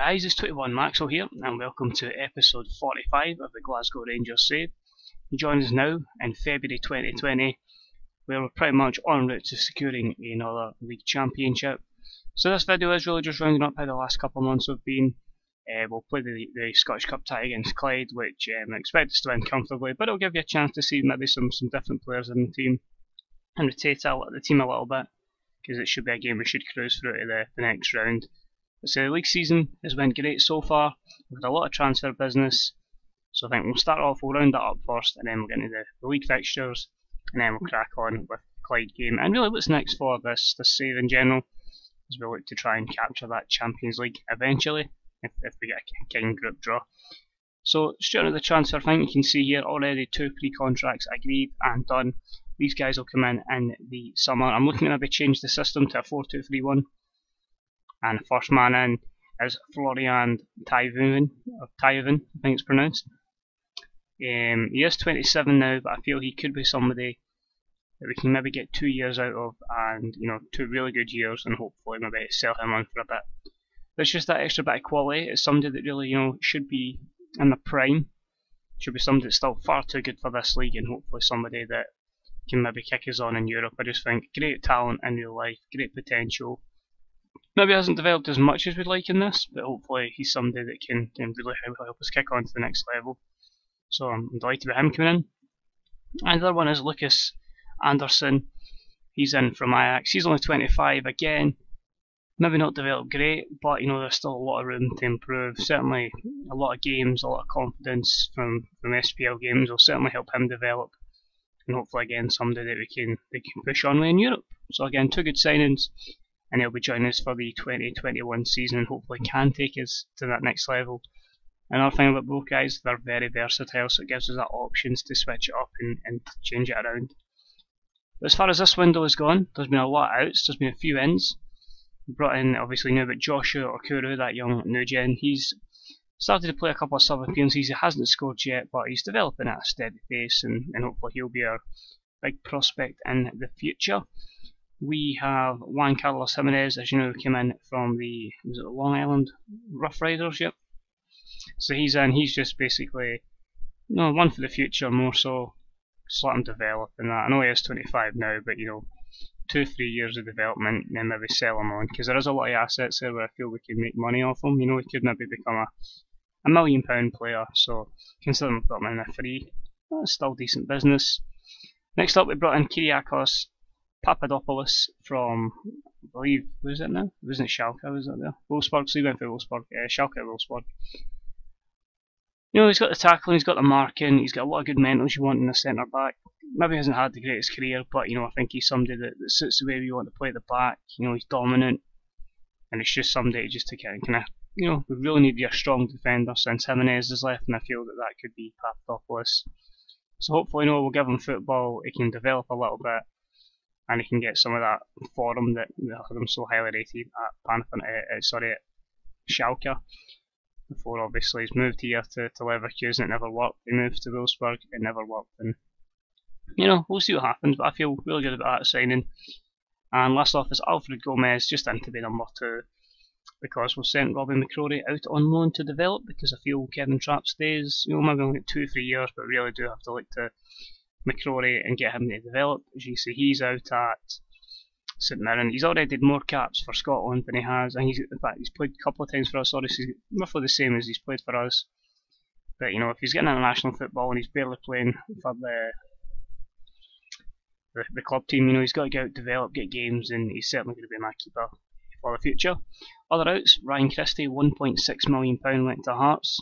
guys, it's 21 Maxwell here, and welcome to episode 45 of the Glasgow Rangers Save. You join us now in February 2020, where we're pretty much en route to securing another league championship. So this video is really just rounding up how the last couple of months have been. We'll play the Scottish Cup tie against Clyde, which I expect us to win comfortably, but it'll give you a chance to see maybe some different players in the team and rotate the team a little bit, because it should be a game we should cruise through to the next round. So the league season has went great so far. We've had a lot of transfer business, so I think we'll round that up first, and then we'll get into the league fixtures, and then we'll crack on with the Clyde game. And really, what's next for this save in general is we look to try and capture that Champions League eventually, if we get a king group draw. So straight into the transfer thing, you can see here already 2 pre-contracts agreed and done. These guys will come in the summer. I'm looking to maybe change the system to a 4-2-3-1. And the first man in is Florian Thauvin, I think it's pronounced. He is 27 now, but I feel he could be somebody that we can maybe get 2 years out of, and 2 really good years, and hopefully maybe sell him on for a bit. There's just that extra bit of quality. It's somebody that really should be in the prime, should be somebody that's still far too good for this league, and hopefully somebody that can maybe kick us on in Europe. I just think great talent in real life, great potential. Maybe hasn't developed as much as we'd like in this, but hopefully he's somebody that can really help us kick on to the next level. So I'm delighted with him coming in. And the other one is Lucas Anderson. He's in from Ajax. He's only 25 again. Maybe not developed great, but there's still a lot of room to improve. Certainly a lot of games, a lot of confidence from SPL games will certainly help him develop. And hopefully again somebody that we can push on with in Europe. So again, 2 good signings. And he'll be joining us for the 2021 season and hopefully can take us to that next level. Another thing about both guys, they're very versatile, so it gives us that options to switch it up and change it around. But as far as this window has gone, there's been a lot of outs, there's been a few ins. We brought in, obviously now, but Joshua Okuru, that young new gen, he's started to play a couple of sub appearances. He hasn't scored yet, but he's developing at a steady pace, and hopefully he'll be our big prospect in the future. We have Juan Carlos Jimenez, as you know, came in from the Long Island Rough Riders, yep. So he's in, he's just basically one for the future more so, just let him develop and that. I know he is 25 now, but 2-3 years of development and then maybe sell him on, because there is a lot of assets there where I feel we can make money off him. He could maybe become a £1 million player, so considering we've got him in a free, that's still decent business. Next up we brought in Kyriakos Papadopoulos from, I believe, who is it now? It wasn't Schalke, was it there? Wolfsburg, so he went for Wolfsburg, Schalke Wolfsburg. He's got the tackling, he's got the marking, he's got a lot of good mentals you want in the centre back. Maybe he hasn't had the greatest career, but I think he's somebody that suits the way we want to play the back. He's dominant, and it's just somebody just to kind of, we really need a strong defender since Jimenez is left, and I feel that could be Papadopoulos. So hopefully, we'll give him football, he can develop a little bit, and he can get some of that form that had him so highly rated at Schalke. Before obviously he's moved here to Leverkusen, it never worked. He moved to Wolfsburg, it never worked, and we'll see what happens. But I feel really good about that signing. And last off is Alfred Gomez, just in to be number 2, because we've sent Robbie McCrory out on loan to develop, because I feel Kevin Trapp stays, maybe only 2-3 years, but really do have to look to McCrory and get him to develop. As you see, he's out at St Mirren. He's already did more caps for Scotland than he has, and in fact he's played a couple of times for us. Obviously, roughly the same as he's played for us. But if he's getting international football and he's barely playing for the club team, he's got to get out, develop, get games, and he's certainly going to be my keeper for the future. Other outs: Ryan Christie, £1.6 million went to Hearts.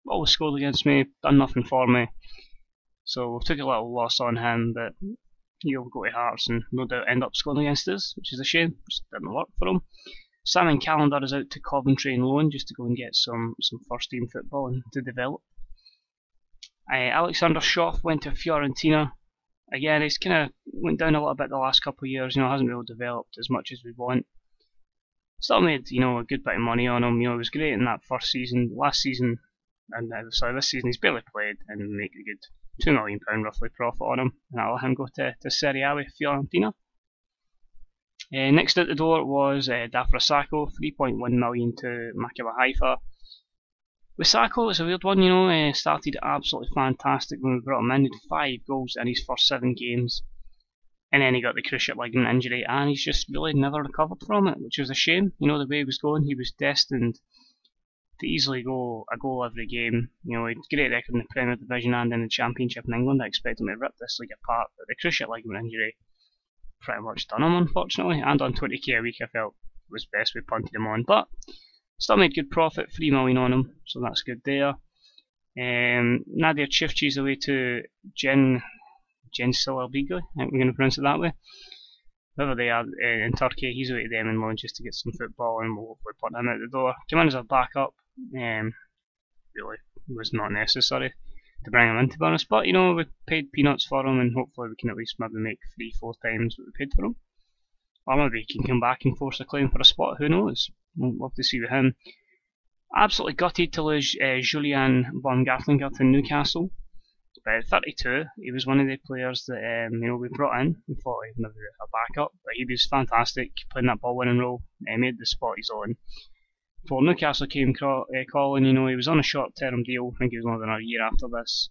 Always scored against me, done nothing for me. So we took a little loss on him, but he'll go to Hearts and no doubt end up scoring against us, which is a shame. Just didn't work for him. Simon Calendar is out to Coventry on loan just to go and get some first team football and to develop. Alexander Schoff went to Fiorentina. Again, he's kind of went down a little bit the last couple of years. Hasn't really developed as much as we want. Still made a good bit of money on him. He was great in that first season. Last season, and this season he's barely played and make a good £2 million roughly profit on him, and I'll let him go to Serie A with Fiorentina. Next out the door was Dafra Sacco, 3.1 million to Maccabi Haifa. With Sacco, it's a weird one, you know. Started absolutely fantastic when we brought him in. He had 5 goals in his first 7 games. And then he got the cruciate ligament injury, and he's just really never recovered from it, which was a shame. You know, the way he was going, he was destined to easily go a goal every game. You know, he had a great record in the Premier Division and in the Championship in England. I expect him to rip this league apart, but the cruciate ligament injury pretty much done him, unfortunately. And on 20k a week, I felt it was best we punted him on, but still made good profit, 3 million on him, so that's good there. Nadir Chifchi's away to Gençlerbirliği, I think we're going to pronounce it that way. Whoever they are in Turkey, he's away to them in loan just to get some football, and we'll hopefully put him out the door. Come in as a backup, really was not necessary to bring him in, to be honest, but you know, we paid peanuts for him, and hopefully we can at least maybe make 3-4 times what we paid for him. Or maybe he can come back and force a claim for a spot, who knows. We'll have to see with him. Absolutely gutted to lose Julian Baumgartlinger to Newcastle. By 32, he was one of the players that you know, we brought in. We thought he was maybe a backup, but he was fantastic, playing that ball winning role. He made the spot his own. Before Newcastle came calling, you know, he was on a short-term deal. I think he was only on a year after this.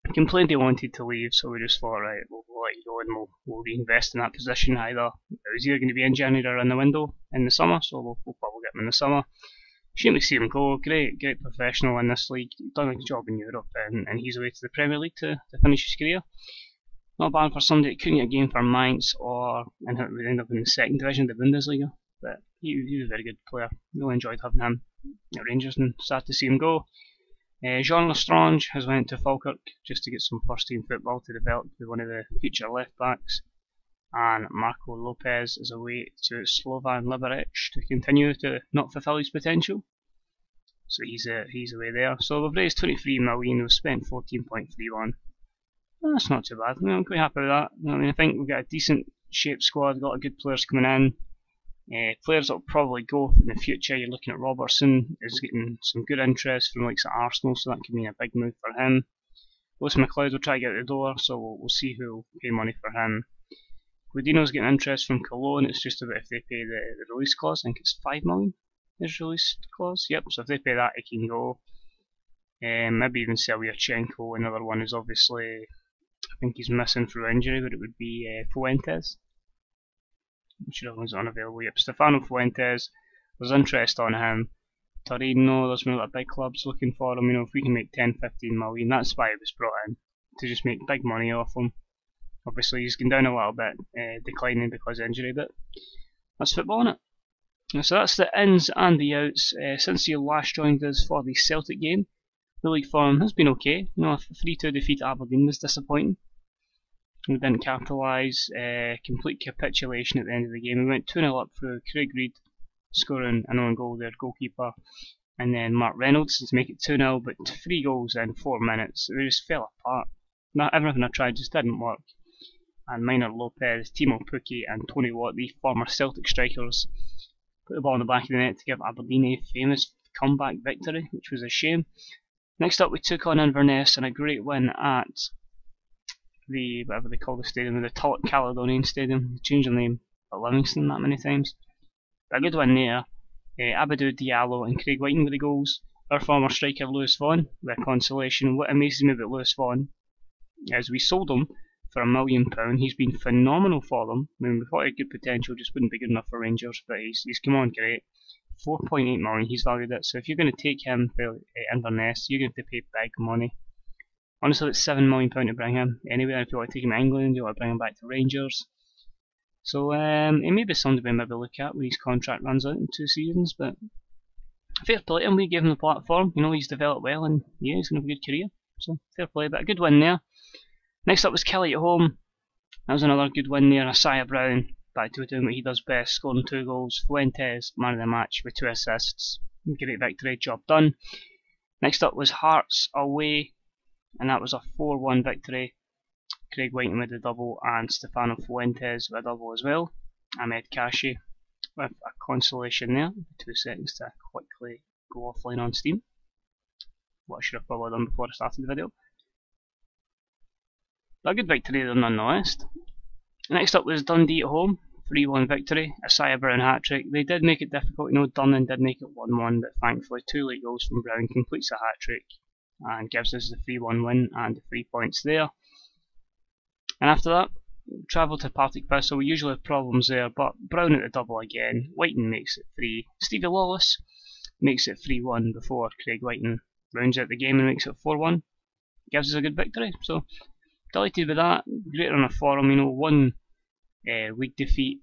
He complained he wanted to leave, so we just thought, right, we'll let you go and we'll reinvest in that position either. It was either going to be in January or in the window in the summer, so we'll probably get him in the summer. Shame to see him go. Great professional in this league. Done a good job in Europe, and he's away to the Premier League to finish his career. Not bad for somebody that couldn't get a game for Mainz, or and would end up in the second division of the Bundesliga. But he was a very good player. Really enjoyed having him at Rangers, and sad to see him go. Jean Lestrange has went to Falkirk just to get some first team football to develop to be one of the future left backs. And Marco Lopez is away to Slovan Liberec to continue to not fulfil his potential. So he's away there. So we've raised 23 million, we've spent 14.31. That's not too bad. I'm quite happy with that. I mean, I think we've got a decent shaped squad, got a lot of good players coming in. Players that will probably go in the future. You're looking at Robertson, is getting some good interest from likes at Arsenal, so that could mean a big move for him. Lewis McLeod will try to get out the door, so we'll see who will pay money for him. Guidino's getting interest from Cologne. It's just about if they pay the release clause. I think it's 5 million. His release clause. Yep. So if they pay that, he can go. Maybe even Selyachenko. Another one is obviously, I think he's missing through injury, but it would be Fuentes. I'm sure everyone's unavailable. Yep. Stefano Fuentes. There's interest on him. Torino. There's been a lot of big clubs looking for him. You know, if we can make 10-15 million, that's why he was brought in, to just make big money off him. Obviously he's gone down a little bit, declining because of injury, but that's football, innit? So that's the ins and the outs. Since you last joined us for the Celtic game, the league form has been okay. You know, a 3-2 defeat at Aberdeen was disappointing. We didn't capitalise, complete capitulation at the end of the game. We went 2-0 up through Craig Reid scoring an own goal, their goalkeeper, and then Mark Reynolds to make it 2-0, but 3 goals in 4 minutes. They just fell apart. Everything I tried just didn't work. And Minor Lopez, Timo Pukki and Tony Watt, the former Celtic strikers, put the ball in the back of the net to give Aberdeen a famous comeback victory, which was a shame. Next up we took on Inverness in a great win at the, whatever they call the stadium, the Tulloch Caledonian Stadium. They changed the name at Livingston that many times. But a good win there. Abidou Diallo and Craig Whiting with the goals. Our former striker Lewis Vaughan with a consolation. What amazes me about Lewis Vaughan is we sold him for £1 million. He's been phenomenal for them. I mean, we thought he had good potential, just wouldn't be good enough for Rangers, but he's come on great. 4.8 million he's valued it, so if you're going to take him for Inverness, you're going to have to pay big money. Honestly, it's £7 million to bring him anywhere. If you want to take him to England, you want to bring him back to Rangers. So it may be something we maybe look at when his contract runs out in 2 seasons, but fair play to him, we gave him the platform. You know, he's developed well, and yeah, he's going to have a good career. So fair play, but a good win there. Next up was Kelly at home. That was another good win there. Isaiah Brown back to doing what he does best, scoring 2 goals. Fuentes, man of the match with 2 assists. Great victory, job done. Next up was Hearts away, and that was a 4-1 victory. Craig Whiting with a double and Stefano Fuentes with a double as well. Ahmed Kashi with a consolation there. 2 seconds to quickly go offline on Steam. What I should have probably done before I started the video. But a good victory there nonetheless. Next up was Dundee at home, 3-1 victory, Isaiah Brown hat-trick. They did make it difficult, Dunnan did make it 1-1, but thankfully 2 late goals from Brown completes a hat-trick and gives us the 3-1 win and the 3 points there. And after that, travel to Partick Thistle. We usually have problems there, but Brown at the double again. Whiten makes it 3. Stevie Lawless makes it 3-1 before Craig Whiten rounds out the game and makes it 4-1. Gives us a good victory. So delighted with that. Great run of form. One league defeat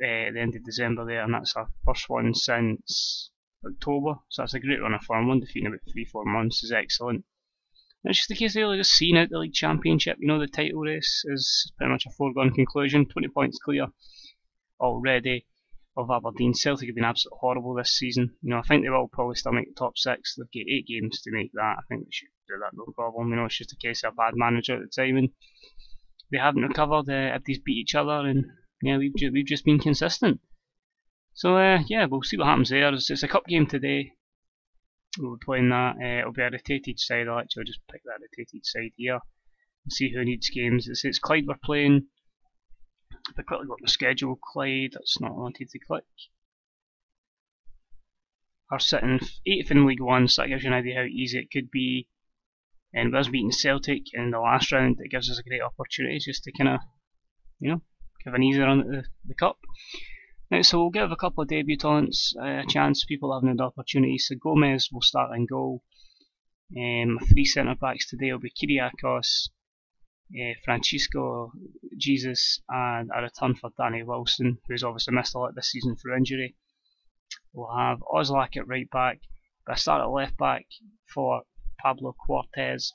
at the end of December there, and that's our first one since October. So that's a great run of form. One defeat in about 3-4 months is excellent. And it's just a case of really just seeing out the league championship. The title race is pretty much a foregone conclusion. 20 points clear already of Aberdeen. Celtic have been absolutely horrible this season. I think they will probably still make the top 6. They've got 8 games to make that. I think they should do that, no problem. It's just a case of a bad manager at the time, and they haven't recovered. Everybody's beat each other, and we've just been consistent. So we'll see what happens there. It's a cup game today. We'll be playing that. It'll be a rotated side. I'll actually just pick that rotated side here and see who needs games. It's Clyde we're playing. If I quickly got the schedule, Clyde, that's not what I wanted to click. Are sitting 8th in League 1, so that gives you an idea how easy it could be. And with us beating Celtic in the last round, it gives us a great opportunity just to kind of, give an easy run at the cup. Now, so we'll give a couple of debutants a chance, people having the opportunity. So Gomez will start in goal. 3 centre backs today will be Kyriakos, Francisco, Jesus, and a return for Danny Wilson, who's obviously missed a lot this season for injury. We'll have Oslak at right back, but I start at left back for Pablo Cortez.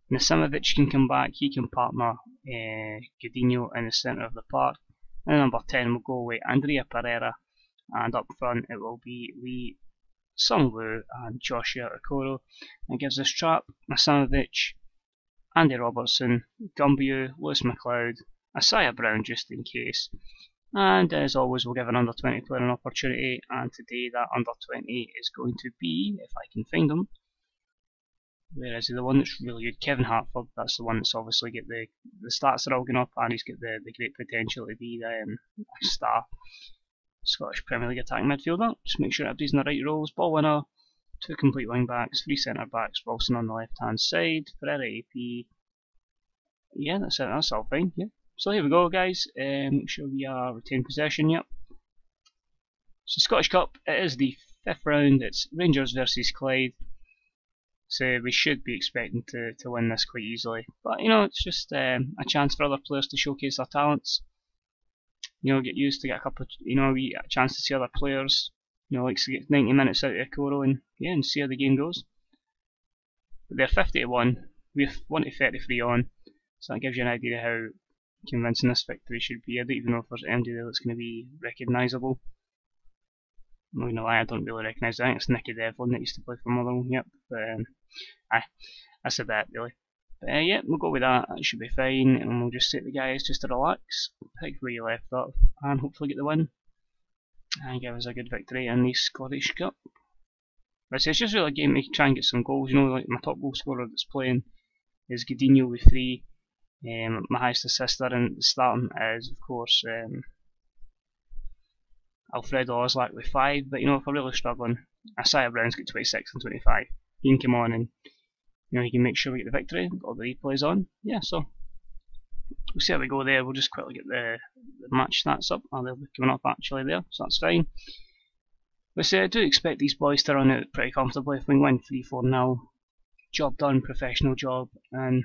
Nasimovic can come back, he can partner Godinho in the centre of the park. And number 10 will go with Andrea Pereira, and up front it will be Lee Sungwoo and Joshua Okoro. And gives us Trapp, Nasimovic, Andy Robertson, Gumbiu, Lewis McLeod, Isaiah Brown just in case. And as always, we'll give an under 20 player an opportunity, and today that under 20 is going to be, if I can find him, where is he? The one that's really good, Kevin Hartford. That's the one that's obviously got the stats are all going up, and he's got the great potential to be a star Scottish Premier League attacking midfielder. Just make sure everybody's in the right roles. Ball winner, 2 complete wing backs, 3 centre backs, Wilson on the left hand side, Pereira AP. Yeah, that's it, that's all fine. Yeah. So here we go, guys. Make sure we are retain possession. Yep. So Scottish Cup, it is the 5th round. It's Rangers versus Clyde. So we should be expecting to win this quite easily. But it's just a chance for other players to showcase their talents. Get used to get a couple of, a chance to see other players. Likes to get 90 minutes out of Okoro and see how the game goes. But they're 50-1. We have 1-33 on. So that gives you an idea how convincing this victory should be. I don't even know if there's anybody there that's going to be recognisable. I'm not going to lie, I don't really recognise it. I think it's Nicky Devlin that used to play for Motherwell. Yep. But that's a bit really. But yeah, we'll go with that. That should be fine, and we'll just set the guys just to relax, pick where you left up, and hopefully get the win and give us a good victory in the Scottish Cup. But it's just really a game to try and get some goals. Like my top goal scorer that's playing is Godinho with 3. My highest assister and starting is of course Alfredo Oslak with 5, but if we're really struggling, Isaiah Brown's got 26 and 25. He can come on and he can make sure we get the victory. Got all the replays on. Yeah, so we'll see how we go there. We'll just quickly get the match stats up. Oh, they'll be coming up actually there, so that's fine. But I do expect these boys to run out pretty comfortably if we win 3-4-0. Job done, professional job, and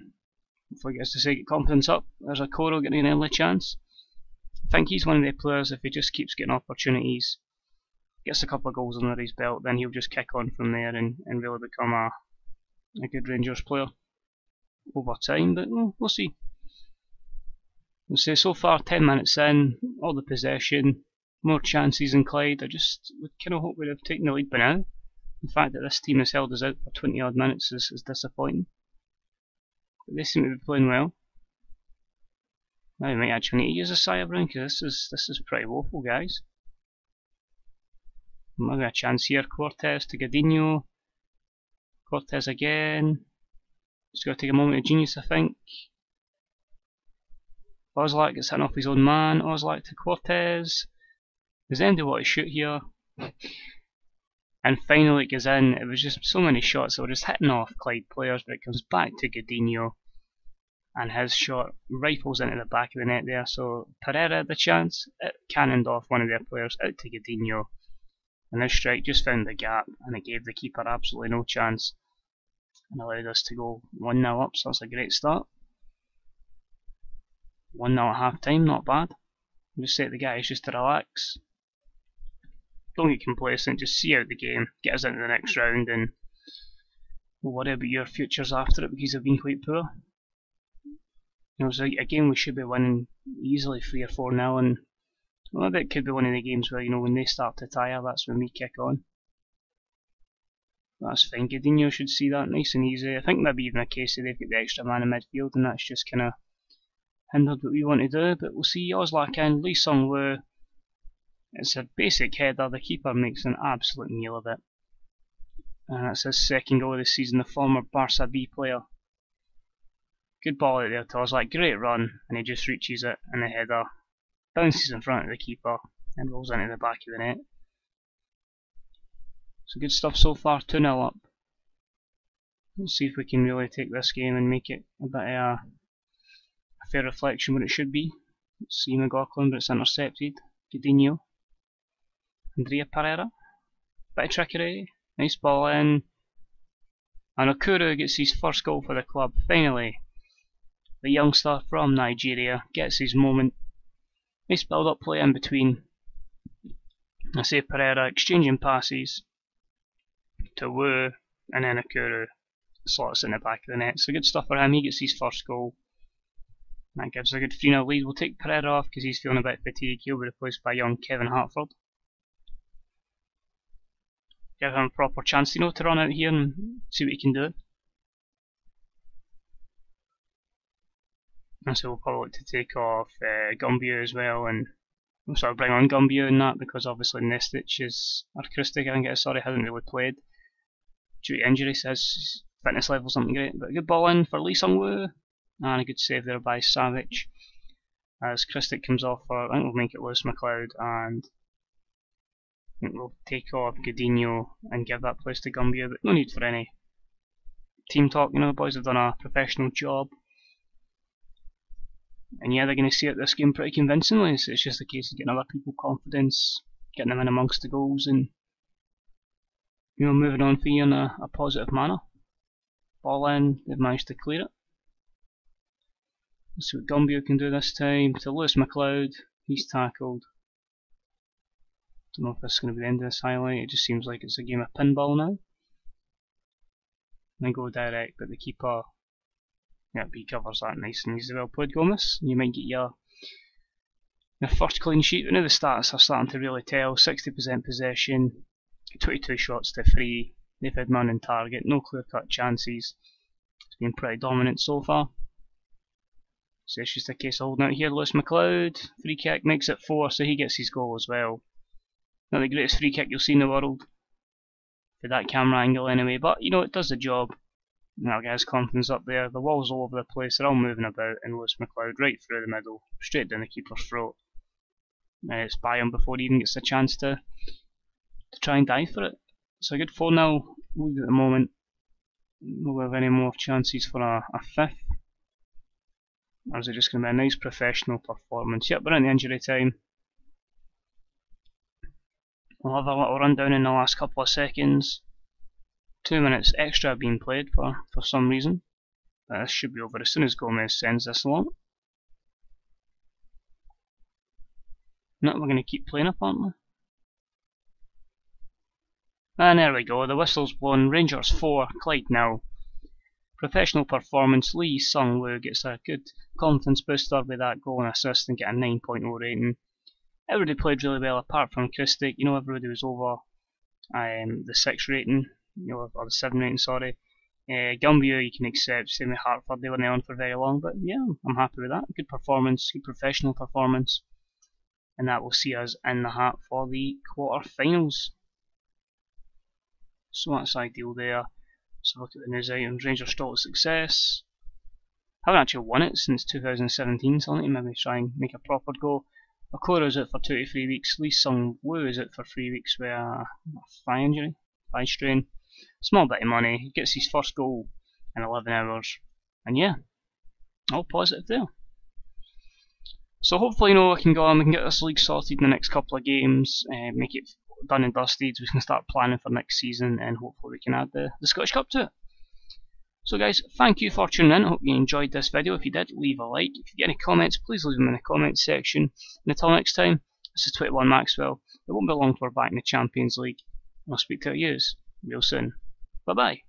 hopefully get us to say get confidence up. There's Okoro getting an early chance. I think he's one of the players, if he just keeps getting opportunities, gets a couple of goals under his belt, then he'll just kick on from there and really become a good Rangers player over time. But we'll see. We'll say so far 10 minutes in, all the possession, more chances than Clyde. I just would kind of hope we'd have taken the lead by now. The fact that this team has held us out for 20 odd minutes is disappointing. But they seem to be playing well. Now we might actually need to use a Isaiah Brown, because this is pretty woeful, guys. Maybe a chance here. Cortez to Godinho. Cortez again. Just got to take a moment of genius, I think. Oslak gets hit off his own man. Oslak to Cortez. Does anybody want to shoot here? And finally it goes in. It was just so many shots that were just hitting off Clyde players, but it comes back to Godinho. And his shot rifles into the back of the net there. So Pereira had the chance. It cannoned off one of their players out to Godinho. And this strike just found the gap, and it gave the keeper absolutely no chance. And allowed us to go 1-0 up, so that's a great start. 1-0 at half time, not bad. Just say to the guys just to relax. Don't get complacent, just see out the game, get us into the next round, and we'll worry about your futures after it because they've been quite poor. You know, it's a game we should be winning easily 3 or 4-0, and well, maybe it could be one of the games where, you know, when they start to tire, that's when we kick on. That's fine. Godinho should see that nice and easy. I think maybe even a case of they've got the extra man in midfield, and that's just kind of hindered what we want to do. But we'll see. Oslak in, Lee Sung-woo. It's a basic header. The keeper makes an absolute meal of it. And that's his second goal of the season, the former Barca B player. Good ball out there to Oslak. Great run, and he just reaches it, and the header bounces in front of the keeper and rolls into the back of the net. So good stuff so far, 2-0 up. Let's see if we can really take this game and make it a bit of a fair reflection what it should be. Let's see McLaughlin, but it's intercepted. Godinho. Andrea Pereira. Bit of trickery. Nice ball in. And Okuru gets his first goal for the club. Finally, the youngster from Nigeria gets his moment. Nice build-up play in between. I say Pereira exchanging passes to Wu, and then Okuru slots in the back of the net. So good stuff for him. He gets his first goal. That gives a good 3-0 lead. We'll take Pereira off because he's feeling a bit fatigued. He'll be replaced by young Kevin Hartford. Give him a proper chance, you know, to run out here and see what he can do. And so we'll probably look to take off Gumbio as well, and we'll sort of bring on Gumbio in that because obviously Nestic is, or Kristic I think it is, sorry, hasn't really played due to injury, so his fitness level's something great. But a good ball in for Lee Sung-woo, and a good save there by Savic. As Kristic comes off for, I think we'll make it Lewis McLeod, and I think we'll take off Godinho and give that place to Gumbio, but no need for any team talk, you know, the boys have done a professional job. And yeah, they're going to see out this game pretty convincingly, so it's just a case of getting other people confidence, getting them in amongst the goals, and you know, moving on for you in a positive manner. Ball in, they've managed to clear it. Let's see what Gumbio can do this time. To Lewis McLeod, he's tackled. Don't know if this is going to be the end of this highlight, it just seems like it's a game of pinball now. And go direct, but the keeper, yep, he covers that nice and easy. Well played, Gomez. You might get your first clean sheet. Now the stats are starting to really tell. 60% possession, 22 shots to 3. They've had man in target, no clear-cut chances. It's been pretty dominant so far. So it's just a case of holding out here. Lewis McLeod, free kick, makes it 4, so he gets his goal as well. Not the greatest free kick you'll see in the world for that camera angle anyway, but you know, it does the job. That guy's confidence up there. The walls all over the place, they're all moving about, and Lewis McLeod right through the middle, straight down the keeper's throat. And it's by him before he even gets a chance to try and dive for it. So a good 4-0 lead at the moment. Will we have any more chances for a fifth? Or is it just going to be a nice professional performance? Yep, we're in the injury time. We'll have a little rundown in the last couple of seconds. 2 minutes extra being played for some reason. This should be over as soon as Gomez sends this along. No, we're going to keep playing up, aren't we? And there we go, the whistle's blown. Rangers 4, Clyde 0. Professional performance. Lee Sung-woo gets a good confidence booster with that goal and assist and get a 9.0 rating. Everybody played really well apart from Kristic. You know, everybody was over the 6 rating, you know, or the 7 rating, sorry. Gumbio you can accept, same with Hartford, they weren't on for very long, but yeah, I'm happy with that. Good performance, good professional performance. And that will see us in the hat for the quarter-finals. So that's ideal there. So look at the news items. Rangers stalled success. Haven't actually won it since 2017, so I need to maybe try and make a proper go. Okora's out for 2 to 3 weeks. Lee Sung Woo is out for 3 weeks with a thigh injury, thigh strain. Small bit of money. He gets his first goal in 11 hours. And yeah, all positive there. So hopefully, I can go on, we can get this league sorted in the next couple of games, make it done and dusted, we can start planning for next season, and hopefully we can add the Scottish Cup to it. So guys, thank you for tuning in. I hope you enjoyed this video. If you did, leave a like. If you get any comments, please leave them in the comments section. And until next time, this is 21 Maxwell. It won't be long till we're back in the Champions League. I'll speak to you real soon. Bye bye.